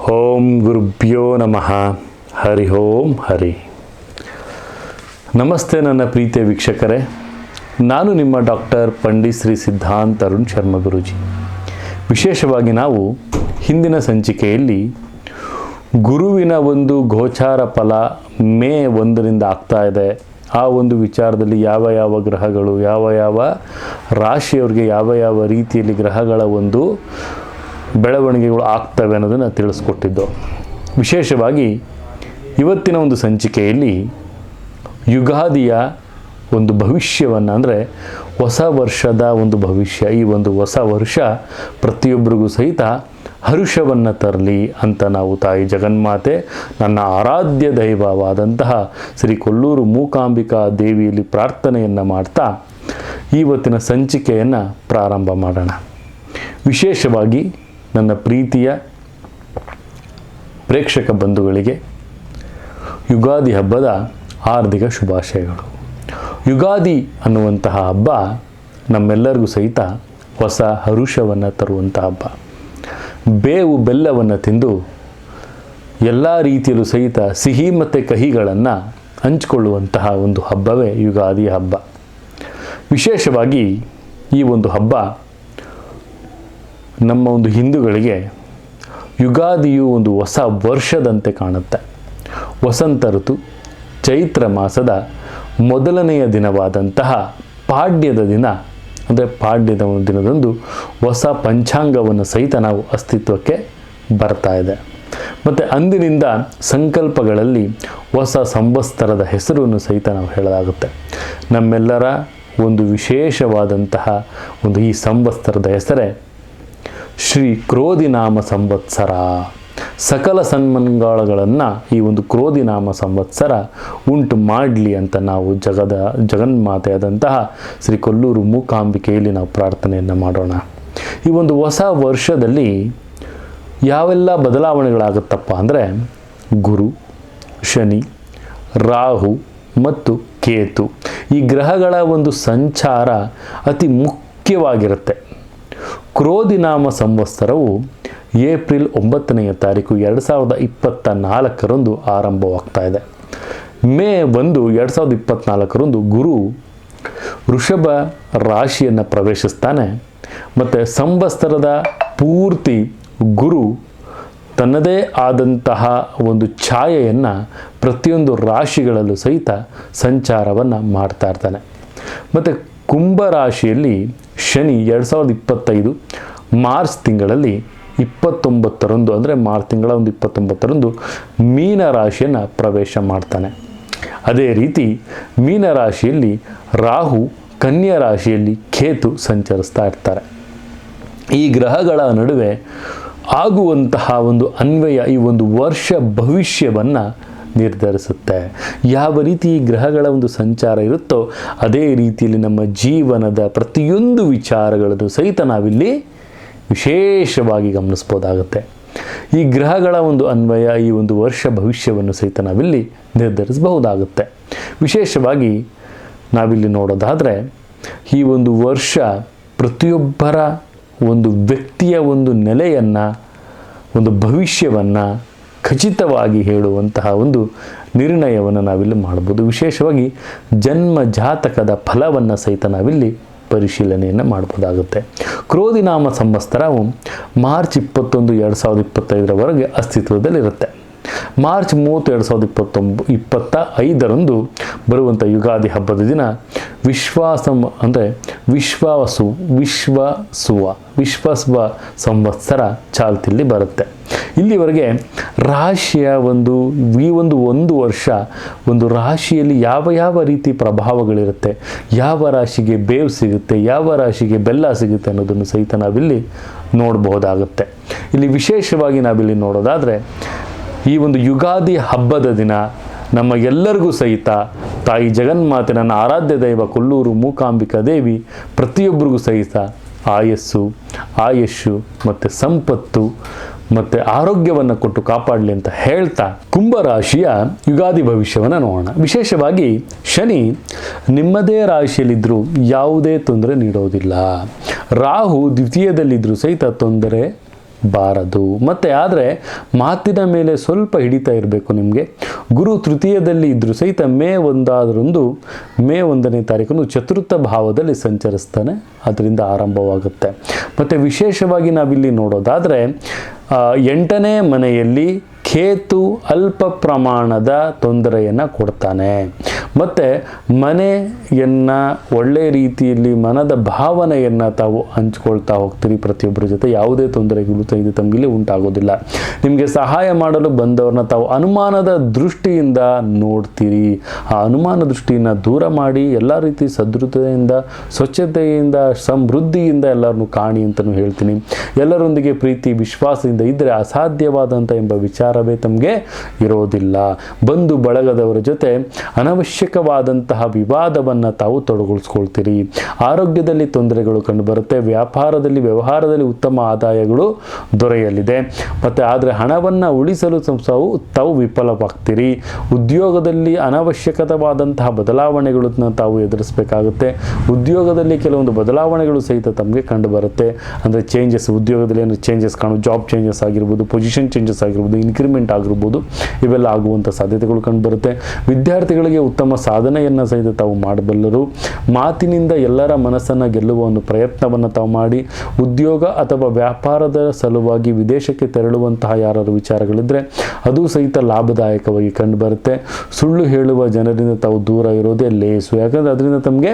ಓಂ ಗುರುಭ್ಯೋ ನಮಃ. ಹರಿ ಓಂ ಹರಿ. ನಮಸ್ತೆ ನನ್ನ ಪ್ರೀತಿಯ ವೀಕ್ಷಕರೇ, ನಾನು ನಿಮ್ಮ ಡಾಕ್ಟರ್ ಪಂಡಿತ್ ಶ್ರೀ ಸಿದ್ಧಾಂತ ಅರುಣ್ ಶರ್ಮ ಗುರೂಜಿ. ವಿಶೇಷವಾಗಿ ನಾವು ಹಿಂದಿನ ಸಂಚಿಕೆಯಲ್ಲಿ ಗುರುವಿನ ಒಂದು ಗೋಚಾರ ಫಲ ಮೇ 1ರಿಂದ ಆಗ್ತಾ ಇದೆ. ಆ ಒಂದು ವಿಚಾರದಲ್ಲಿ ಯಾವ ಯಾವ ಗ್ರಹಗಳು ಯಾವ ರಾಶಿಯವರಿಗೆ ಯಾವ ರೀತಿಯಲ್ಲಿ ಗ್ರಹಗಳ ಒಂದು ಬೆಳವಣಿಗೆಗಳು ಆಗ್ತವೆ ಅನ್ನೋದನ್ನು ತಿಳಿಸ್ಕೊಟ್ಟಿದ್ದು. ವಿಶೇಷವಾಗಿ ಇವತ್ತಿನ ಒಂದು ಸಂಚಿಕೆಯಲ್ಲಿ ಯುಗಾದಿಯ ಒಂದು ಭವಿಷ್ಯವನ್ನು, ಅಂದರೆ ಹೊಸ ವರ್ಷದ ಒಂದು ಭವಿಷ್ಯ, ಈ ಒಂದು ಹೊಸ ವರ್ಷ ಪ್ರತಿಯೊಬ್ಬರಿಗೂ ಸಹಿತ ಹರುಷವನ್ನು ತರಲಿ ಅಂತ ನಾವು ತಾಯಿ ಜಗನ್ಮಾತೆ, ನನ್ನ ಆರಾಧ್ಯ ದೈವವಾದಂತಹ ಶ್ರೀ ಕೊಲ್ಲೂರು ಮೂಕಾಂಬಿಕಾ ದೇವಿಯಲ್ಲಿ ಪ್ರಾರ್ಥನೆಯನ್ನು ಮಾಡ್ತಾ ಇವತ್ತಿನ ಸಂಚಿಕೆಯನ್ನು ಪ್ರಾರಂಭ ಮಾಡೋಣ. ವಿಶೇಷವಾಗಿ ನನ್ನ ಪ್ರೀತಿಯ ಪ್ರೇಕ್ಷಕ ಬಂಧುಗಳಿಗೆ ಯುಗಾದಿ ಹಬ್ಬದ ಹಾರ್ದಿಕ ಶುಭಾಶಯಗಳು. ಯುಗಾದಿ ಅನ್ನುವಂತಹ ಹಬ್ಬ ನಮ್ಮೆಲ್ಲರಿಗೂ ಸಹಿತ ಹೊಸ ಹರುಷವನ್ನು ತರುವಂಥ ಹಬ್ಬ. ಬೇವು ಬೆಲ್ಲವನ್ನು ತಿಂದು ಎಲ್ಲ ರೀತಿಯಲ್ಲೂ ಸಹಿತ ಸಿಹಿ ಮತ್ತು ಕಹಿಗಳನ್ನು ಹಂಚಿಕೊಳ್ಳುವಂತಹ ಒಂದು ಹಬ್ಬವೇ ಯುಗಾದಿ ಹಬ್ಬ. ವಿಶೇಷವಾಗಿ ಈ ಒಂದು ಹಬ್ಬ ನಮ್ಮ ಒಂದು ಹಿಂದೂಗಳಿಗೆ ಯುಗಾದಿಯು ಒಂದು ಹೊಸ ವರ್ಷದಂತೆ ಕಾಣುತ್ತೆ. ವಸಂತ ಋತು ಚೈತ್ರ ಮಾಸದ ಮೊದಲನೆಯ ದಿನವಾದಂತಹ ಪಾಡ್ಯದ ದಿನ, ಅಂದರೆ ಪಾಡ್ಯದ ಒಂದು ದಿನದಂದು ಹೊಸ ಪಂಚಾಂಗವನ್ನು ಸಹಿತ ನಾವು ಅಸ್ತಿತ್ವಕ್ಕೆ ಬರ್ತಾ ಇದೆ. ಮತ್ತು ಅಂದಿನಿಂದ ಸಂಕಲ್ಪಗಳಲ್ಲಿ ಹೊಸ ಸಂವತ್ಸರದ ಹೆಸರನ್ನು ಸಹಿತ ನಾವು ಹೇಳಲಾಗುತ್ತೆ. ನಮ್ಮೆಲ್ಲರ ಒಂದು ವಿಶೇಷವಾದಂತಹ ಒಂದು ಈ ಸಂವತ್ಸರದ ಹೆಸರೇ ಶ್ರೀ ಕ್ರೋಧಿನಾಮ ಸಂವತ್ಸರ. ಸಕಲ ಸನ್ಮಂಗಳಗಳನ್ನು ಈ ಒಂದು ಕ್ರೋಧಿನಾಮ ಸಂವತ್ಸರ ಉಂಟು ಮಾಡಲಿ ಅಂತ ನಾವು ಜಗನ್ಮಾತೆಯಾದಂತಹ ಶ್ರೀ ಕೊಲ್ಲೂರು ಮೂಕಾಂಬಿಕೆಯಲ್ಲಿ ನಾವು ಪ್ರಾರ್ಥನೆಯನ್ನು ಮಾಡೋಣ. ಈ ಒಂದು ಹೊಸ ವರ್ಷದಲ್ಲಿ ಯಾವೆಲ್ಲ ಬದಲಾವಣೆಗಳಾಗುತ್ತಪ್ಪ ಅಂದರೆ, ಗುರು, ಶನಿ, ರಾಹು ಮತ್ತು ಕೇತು ಈ ಗ್ರಹಗಳ ಒಂದು ಸಂಚಾರ ಅತಿ ಮುಖ್ಯವಾಗಿರುತ್ತೆ. ಕ್ರೋಧಿನಾಮ ಸಂವತ್ಸರವು ಏಪ್ರಿಲ್ 9ನೇ ತಾರೀಕು 2024 ಆರಂಭವಾಗ್ತಾ ಇದೆ. ಮೇ 1, 2024 ಗುರು ವೃಷಭ ರಾಶಿಯನ್ನು ಪ್ರವೇಶಿಸ್ತಾನೆ. ಮತ್ತು ಸಂವತ್ಸರದ ಪೂರ್ತಿ ಗುರು ತನ್ನದೇ ಆದಂತಹ ಒಂದು ಛಾಯೆಯನ್ನು ಪ್ರತಿಯೊಂದು ರಾಶಿಗಳಲ್ಲೂ ಸಹಿತ ಸಂಚಾರವನ್ನು ಮಾಡ್ತಾ ಇರ್ತಾನೆ. ಮತ್ತು ಕುಂಭರಾಶಿಯಲ್ಲಿ ಶನಿ 2025 ಮಾರ್ಚ್ ತಿಂಗಳಲ್ಲಿ 29 ಅಂದರೆ ಮಾರ್ಚ್ ತಿಂಗಳ 29 ಮೀನ ರಾಶಿಯನ್ನು ಪ್ರವೇಶ ಮಾಡ್ತಾನೆ. ಅದೇ ರೀತಿ ಮೀನರಾಶಿಯಲ್ಲಿ ರಾಹು, ಕನ್ಯಾ ರಾಶಿಯಲ್ಲಿ ಕೇತು ಸಂಚರಿಸ್ತಾ ಇರ್ತಾರೆ. ಈ ಗ್ರಹಗಳ ನಡುವೆ ಆಗುವಂತಹ ಒಂದು ಅನ್ವಯ ಈ ಒಂದು ವರ್ಷ ಭವಿಷ್ಯವನ್ನು ನಿರ್ಧರಿಸುತ್ತೆ. ಯಾವ ರೀತಿ ಈ ಗ್ರಹಗಳ ಒಂದು ಸಂಚಾರ ಇರುತ್ತೋ ಅದೇ ರೀತಿಯಲ್ಲಿ ನಮ್ಮ ಜೀವನದ ಪ್ರತಿಯೊಂದು ವಿಚಾರಗಳನ್ನು ಸಹಿತ ನಾವಿಲ್ಲಿ ವಿಶೇಷವಾಗಿ ಗಮನಿಸ್ಬೋದಾಗುತ್ತೆ. ಈ ಗ್ರಹಗಳ ಒಂದು ಅನ್ವಯ ಈ ಒಂದು ವರ್ಷ ಭವಿಷ್ಯವನ್ನು ಸಹಿತ ನಾವಿಲ್ಲಿ ನಿರ್ಧರಿಸಬಹುದಾಗುತ್ತೆ. ವಿಶೇಷವಾಗಿ ನಾವಿಲ್ಲಿ ನೋಡೋದಾದರೆ, ಈ ಒಂದು ವರ್ಷ ಪ್ರತಿಯೊಬ್ಬರ ಒಂದು ವ್ಯಕ್ತಿಯ ಒಂದು ನೆಲೆಯನ್ನು, ಒಂದು ಭವಿಷ್ಯವನ್ನು ಖಚಿತವಾಗಿ ಹೇಳುವಂತಹ ಒಂದು ನಿರ್ಣಯವನ್ನು ನಾವಿಲ್ಲಿ ಮಾಡ್ಬೋದು. ವಿಶೇಷವಾಗಿ ಜನ್ಮ ಜಾತಕದ ಫಲವನ್ನು ಸಹಿತ ನಾವಿಲ್ಲಿ ಪರಿಶೀಲನೆಯನ್ನು ಮಾಡ್ಬೋದಾಗುತ್ತೆ. ಕ್ರೋಧಿನಾಮ ಸಂವತ್ಸರವು ಮಾರ್ಚ್ 21, 2025 ಅಸ್ತಿತ್ವದಲ್ಲಿರುತ್ತೆ. ಮಾರ್ಚ್ 30, 2025 ಬರುವಂಥ ಯುಗಾದಿ ಹಬ್ಬದ ದಿನ ವಿಶ್ವಾಸುವ ಸಂವತ್ಸರ ಚಾಲ್ತಿಯಲ್ಲಿ ಬರುತ್ತೆ. ಇಲ್ಲಿವರೆಗೆ ರಾಶಿಯ ಒಂದು ವರ್ಷ ಒಂದು ರಾಶಿಯಲ್ಲಿ ಯಾವ ರೀತಿ ಪ್ರಭಾವಗಳಿರುತ್ತೆ, ಯಾವ ರಾಶಿಗೆ ಬೇವು ಸಿಗುತ್ತೆ, ಯಾವ ರಾಶಿಗೆ ಬೆಲ್ಲ ಸಿಗುತ್ತೆ ಅನ್ನೋದನ್ನು ಸಹಿತ ನಾವಿಲ್ಲಿ ನೋಡಬಹುದಾಗುತ್ತೆ. ಇಲ್ಲಿ ವಿಶೇಷವಾಗಿ ನಾವಿಲ್ಲಿ ನೋಡೋದಾದರೆ, ಈ ಒಂದು ಯುಗಾದಿ ಹಬ್ಬದ ದಿನ ನಮ್ಮ ಎಲ್ಲರಿಗೂ ಸಹಿತ ತಾಯಿ ಜಗನ್ಮಾತೆ, ನನ್ನ ಆರಾಧ್ಯ ದೈವ ಕೊಲ್ಲೂರು ಮೂಕಾಂಬಿಕಾ ದೇವಿ ಪ್ರತಿಯೊಬ್ಬರಿಗೂ ಸಹಿತ ಆಯುಷು ಮತ್ತು ಸಂಪತ್ತು ಮತ್ತು ಆರೋಗ್ಯವನ್ನು ಕೊಟ್ಟು ಕಾಪಾಡಲಿ ಅಂತ ಹೇಳ್ತಾ ಕುಂಭರಾಶಿಯ ಯುಗಾದಿ ಭವಿಷ್ಯವನ್ನು ನೋಡೋಣ. ವಿಶೇಷವಾಗಿ ಶನಿ ನಿಮ್ಮದೇ ರಾಶಿಯಲ್ಲಿದ್ದರೂ ಯಾವುದೇ ತೊಂದರೆ ನೀಡೋದಿಲ್ಲ. ರಾಹು ದ್ವಿತೀಯದಲ್ಲಿದ್ದರೂ ಸಹಿತ ತೊಂದರೆ ಬಾರದು. ಮತ್ತು ಆದರೆ ಮಾತಿನ ಮೇಲೆ ಸ್ವಲ್ಪ ಹಿಡಿತಾ ಇರಬೇಕು ನಿಮಗೆ. ಗುರು ತೃತೀಯದಲ್ಲಿ ಇದ್ದರೂ ಸಹಿತ ಮೇ 1ನೇ ತಾರೀಕನ್ನು ಚತುರ್ಥ ಭಾವದಲ್ಲಿ ಸಂಚರಿಸ್ತಾನೆ, ಅದರಿಂದ ಆರಂಭವಾಗುತ್ತೆ. ಮತ್ತು ವಿಶೇಷವಾಗಿ ನಾವಿಲ್ಲಿ ನೋಡೋದಾದರೆ 8ನೇ ಮನೆಯಲ್ಲಿ ಕೇತು ಅಲ್ಪ ಪ್ರಮಾಣದ ತೊಂದರೆಯನ್ನು ಕೊಡ್ತಾನೆ. ಮತ್ತು ಮನೆಯನ್ನು ಒಳ್ಳೆಯ ರೀತಿಯಲ್ಲಿ ಮನದ ಭಾವನೆಯನ್ನು ತಾವು ಹಂಚ್ಕೊಳ್ತಾ ಹೋಗ್ತೀರಿ ಪ್ರತಿಯೊಬ್ಬರ ಜೊತೆ. ಯಾವುದೇ ತೊಂದರೆಗಳು ಇದು ತಮಗಿಲ್ಲಿ ಉಂಟಾಗೋದಿಲ್ಲ. ನಿಮಗೆ ಸಹಾಯ ಮಾಡಲು ಬಂದವ್ರನ್ನ ತಾವು ಅನುಮಾನದ ದೃಷ್ಟಿಯಿಂದ ನೋಡ್ತೀರಿ. ಆ ಅನುಮಾನ ದೃಷ್ಟಿಯನ್ನು ದೂರ ಮಾಡಿ ಎಲ್ಲ ರೀತಿ ಸದೃಢತೆಯಿಂದ, ಸ್ವಚ್ಛತೆಯಿಂದ, ಸಮೃದ್ಧಿಯಿಂದ ಎಲ್ಲರನ್ನು ಕಾಣಿ ಅಂತಲೂ ಹೇಳ್ತೀನಿ. ಎಲ್ಲರೊಂದಿಗೆ ಪ್ರೀತಿ ವಿಶ್ವಾಸದಿಂದ ಇದ್ದರೆ ಅಸಾಧ್ಯವಾದಂಥ ಎಂಬ ವಿಚಾರವೇ ತಮಗೆ ಇರೋದಿಲ್ಲ. ಬಂಧು ಬಳಗದವರ ಜೊತೆ ಅನವಶ್ಯಕವಾದಂತಹ ವಿವಾದವನ್ನು ತಾವು ತೊಡಗಿಸ್ಕೊಳ್ತೀರಿ. ಆರೋಗ್ಯದಲ್ಲಿ ತೊಂದರೆಗಳು ಕಂಡುಬರುತ್ತೆ. ವ್ಯವಹಾರದಲ್ಲಿ ಉತ್ತಮ ಆದಾಯಗಳು ದೊರೆಯಲಿದೆ. ಮತ್ತು ಆದರೆ ಹಣವನ್ನು ಉಳಿಸಲು ತಾವು ವಿಫಲವಾಗ್ತೀರಿ. ಉದ್ಯೋಗದಲ್ಲಿ ಅನವಶ್ಯಕವಾದಂತಹ ಬದಲಾವಣೆಗಳನ್ನು ತಾವು ಎದುರಿಸಬೇಕಾಗುತ್ತೆ. ಉದ್ಯೋಗದಲ್ಲಿ ಕೆಲವೊಂದು ಬದಲಾವಣೆಗಳು ಸಹಿತ ತಮಗೆ ಕಂಡುಬರುತ್ತೆ. ಅಂದರೆ ಚೇಂಜಸ್, ಉದ್ಯೋಗದಲ್ಲಿ ಏನಾದರೂ ಚೇಂಜಸ್ ಜಾಬ್ ಚೇಂಜಸ್ ಆಗಿರ್ಬೋದು, ಪೊಸಿಷನ್ ಚೇಂಜಸ್ ಆಗಿರ್ಬೋದು, ಇನ್ಕ್ರಿಮೆಂಟ್ ಆಗಿರ್ಬೋದು, ಇವೆಲ್ಲ ಆಗುವಂಥ ಸಾಧ್ಯತೆಗಳು ಕಂಡುಬರುತ್ತೆ. ವಿದ್ಯಾರ್ಥಿಗಳಿಗೆ ಉತ್ತಮ ಸಾಧನೆಯನ್ನು ಸಹಿತ ತಾವು ಮಾಡಬಲ್ಲರು. ಮಾತಿನಿಂದ ಎಲ್ಲರ ಮನಸ್ಸನ್ನು ಗೆಲ್ಲುವ ಒಂದು ಪ್ರಯತ್ನವನ್ನು ತಾವು ಮಾಡಿ, ಉದ್ಯೋಗ ಅಥವಾ ವ್ಯಾಪಾರದ ಸಲುವಾಗಿ ವಿದೇಶಕ್ಕೆ ತೆರಳುವಂತಹ ಯಾರು ವಿಚಾರಗಳಿದ್ದರೆ ಅದು ಸಹಿತ ಲಾಭದಾಯಕವಾಗಿ ಕಂಡುಬರುತ್ತೆ. ಸುಳ್ಳು ಹೇಳುವ ಜನರಿಂದ ತಾವು ದೂರ ಇರೋದೇ ಲೇಸು. ಯಾಕಂದರೆ ಅದರಿಂದ ತಮಗೆ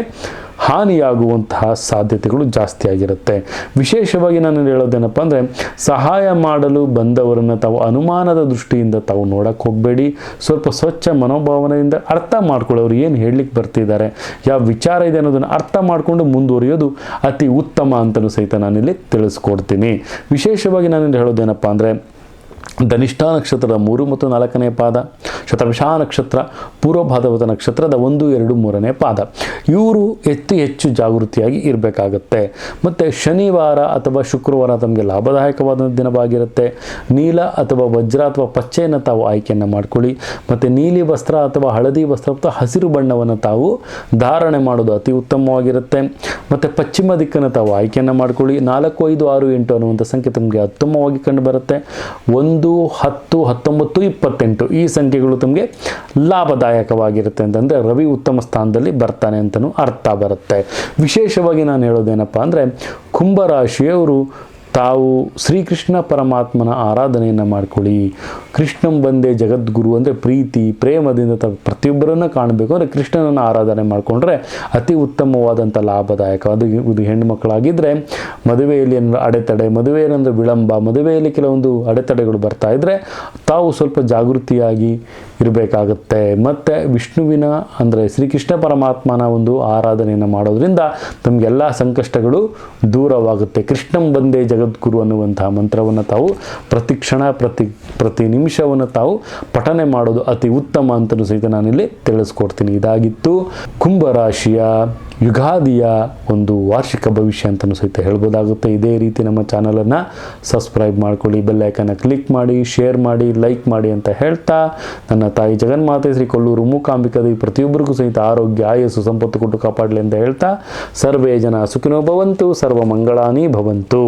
ಹಾನಿಯಾಗುವಂತಹ ಸಾಧ್ಯತೆಗಳು ಜಾಸ್ತಿ ಆಗಿರುತ್ತೆ. ವಿಶೇಷವಾಗಿ ನಾನು ಹೇಳೋದೇನಪ್ಪ ಅಂದರೆ, ಸಹಾಯ ಮಾಡಲು ಬಂದವರನ್ನು ತಾವು ಅನುಮಾನದ ದೃಷ್ಟಿಯಿಂದ ತಾವು ನೋಡಕ್ಕೆ ಹೋಗಬೇಡಿ. ಸ್ವಲ್ಪ ಸ್ವಚ್ಛ ಮನೋಭಾವನೆಯಿಂದ ಅರ್ಥ ಮಾಡ್ಕೊಳ್ಳೋರು ಏನು ಹೇಳಲಿಕ್ಕೆ ಬರ್ತಿದ್ದಾರೆ, ಯಾವ ವಿಚಾರ ಇದೆ ಅನ್ನೋದನ್ನು ಅರ್ಥ ಮಾಡಿಕೊಂಡು ಮುಂದುವರಿಯೋದು ಅತಿ ಉತ್ತಮ ಅಂತಲೂ ಸಹಿತ ನಾನಿಲ್ಲಿ ತಿಳಿಸ್ಕೊಡ್ತೀನಿ. ವಿಶೇಷವಾಗಿ ನಾನಿಲ್ಲಿ ಹೇಳೋದೇನಪ್ಪ ಅಂದರೆ, ಧನಿಷ್ಠ ನಕ್ಷತ್ರದ 3 ಮತ್ತು 4ನೇ ಪಾದ, ಶತಭಿಷ ನಕ್ಷತ್ರ, ಪೂರ್ವ ಭಾದ್ರಪದ ನಕ್ಷತ್ರದ 1, 2, 3ನೇ ಪಾದ, ಇವರು ಹೆಚ್ಚು ಜಾಗೃತಿಯಾಗಿ ಇರಬೇಕಾಗತ್ತೆ. ಮತ್ತು ಶನಿವಾರ ಅಥವಾ ಶುಕ್ರವಾರ ತಮಗೆ ಲಾಭದಾಯಕವಾದ ದಿನವಾಗಿರುತ್ತೆ. ನೀಲ ಅಥವಾ ವಜ್ರ ಅಥವಾ ಪಚ್ಚೆಯನ್ನು ತಾವು ಆಯ್ಕೆಯನ್ನು ಮಾಡ್ಕೊಳ್ಳಿ. ಮತ್ತು ನೀಲಿ ವಸ್ತ್ರ ಅಥವಾ ಹಳದಿ ವಸ್ತ್ರ ಅಥವಾ ಹಸಿರು ಬಣ್ಣವನ್ನು ತಾವು ಧಾರಣೆ ಮಾಡೋದು ಅತಿ ಉತ್ತಮವಾಗಿರುತ್ತೆ. ಮತ್ತು ಪಶ್ಚಿಮ ದಿಕ್ಕನ್ನು ತಾವು ಆಯ್ಕೆಯನ್ನು ಮಾಡ್ಕೊಳ್ಳಿ. 4, 5, 6, 8 ಅನ್ನುವಂಥ ಸಂಖ್ಯೆ ತಮಗೆ ಉತ್ತಮವಾಗಿ ಕಂಡುಬರುತ್ತೆ. 1, 10, 19, 28 ಈ ಸಂಖ್ಯೆಗಳು ತಮಗೆ ಲಾಭದಾಯಕವಾಗಿರುತ್ತೆ. ಅಂತಂದರೆ ರವಿ ಉತ್ತಮ ಸ್ಥಾನದಲ್ಲಿ ಬರ್ತಾನೆ ಅಂತಲೂ ಅರ್ಥ ಬರುತ್ತೆ. ವಿಶೇಷವಾಗಿ ನಾನು ಹೇಳೋದೇನಪ್ಪ ಅಂದರೆ, ಕುಂಭರಾಶಿಯವರು ತಾವು ಶ್ರೀಕೃಷ್ಣ ಪರಮಾತ್ಮನ ಆರಾಧನೆಯನ್ನು ಮಾಡ್ಕೊಳ್ಳಿ. ಕೃಷ್ಣಂ ಬಂದೇ ಜಗದ್ಗುರು ಅಂದರೆ ಪ್ರೀತಿ ಪ್ರೇಮದಿಂದ ತಾವು ಪ್ರತಿಯೊಬ್ಬರನ್ನು ಕಾಣಬೇಕು ಅಂದರೆ ಕೃಷ್ಣನನ್ನು ಆರಾಧನೆ ಮಾಡಿಕೊಂಡ್ರೆ ಅತಿ ಉತ್ತಮವಾದಂಥ ಲಾಭದಾಯಕ. ಅದು ಹೆಣ್ಣು ಮಕ್ಕಳಾಗಿದ್ದರೆ ಮದುವೆಯಲ್ಲಿ ಏನಾದರೂ ಅಡೆತಡೆ, ಮದುವೆಯಲ್ಲಂದರೆ ವಿಳಂಬ, ಮದುವೆಯಲ್ಲಿ ಕೆಲವೊಂದು ಅಡೆತಡೆಗಳು ಬರ್ತಾ ಇದ್ದರೆ ತಾವು ಸ್ವಲ್ಪ ಜಾಗೃತಿಯಾಗಿ ಇರಬೇಕಾಗುತ್ತೆ. ಮತ್ತು ವಿಷ್ಣುವಿನ ಅಂದರೆ ಶ್ರೀಕೃಷ್ಣ ಪರಮಾತ್ಮನ ಒಂದು ಆರಾಧನೆಯನ್ನು ಮಾಡೋದ್ರಿಂದ ತಮಗೆಲ್ಲ ಸಂಕಷ್ಟಗಳು ದೂರವಾಗುತ್ತೆ. ಕೃಷ್ಣಂ ಬಂದೇ ಜಗದ್ಗುರು ಅನ್ನುವಂತಹ ಮಂತ್ರವನ್ನು ತಾವು ಪ್ರತಿ ಕ್ಷಣ ಪ್ರತಿ ನಿಮಿಷವನ್ನು ತಾವು ಪಠನೆ ಮಾಡೋದು ಅತಿ ಉತ್ತಮ ಅಂತಲೂ ಸಹಿತ ನಾನಿಲ್ಲಿ ತಿಳಿಸ್ಕೊಡ್ತೀನಿ. ಇದಾಗಿತ್ತು ಕುಂಭರಾಶಿಯ ಯುಗಾದಿಯ ಒಂದು ವಾರ್ಷಿಕ ಭವಿಷ್ಯ ಅಂತಲೂ ಸಹಿತ ಹೇಳ್ಬೋದಾಗುತ್ತೆ. ಇದೇ ರೀತಿ ನಮ್ಮ ಚಾನಲನ್ನು ಸಬ್ಸ್ಕ್ರೈಬ್ ಮಾಡ್ಕೊಳ್ಳಿ, ಬೆಲ್ ಐಕನ್ನ ಕ್ಲಿಕ್ ಮಾಡಿ, ಶೇರ್ ಮಾಡಿ, ಲೈಕ್ ಮಾಡಿ ಅಂತ ಹೇಳ್ತಾ, ನನ್ನ ತಾಯಿ ಜಗನ್ಮಾತೆ ಶ್ರೀ ಕೊಲ್ಲೂರು ಮೂಕಾಂಬಿಕಾದೇವಿ ಪ್ರತಿಯೊಬ್ಬರಿಗೂ ಸಹಿತ ಆರೋಗ್ಯ ಆಯಸ್ಸು ಸಂಪತ್ತು ಕೊಟ್ಟು ಕಾಪಾಡಲಿ ಅಂತ ಹೇಳ್ತಾ, ಸರ್ವೇ ಜನ ಸುಖಿನೋ ಭವಂತು, ಸರ್ವ ಮಂಗಳಾನಿ ಭವಂತು.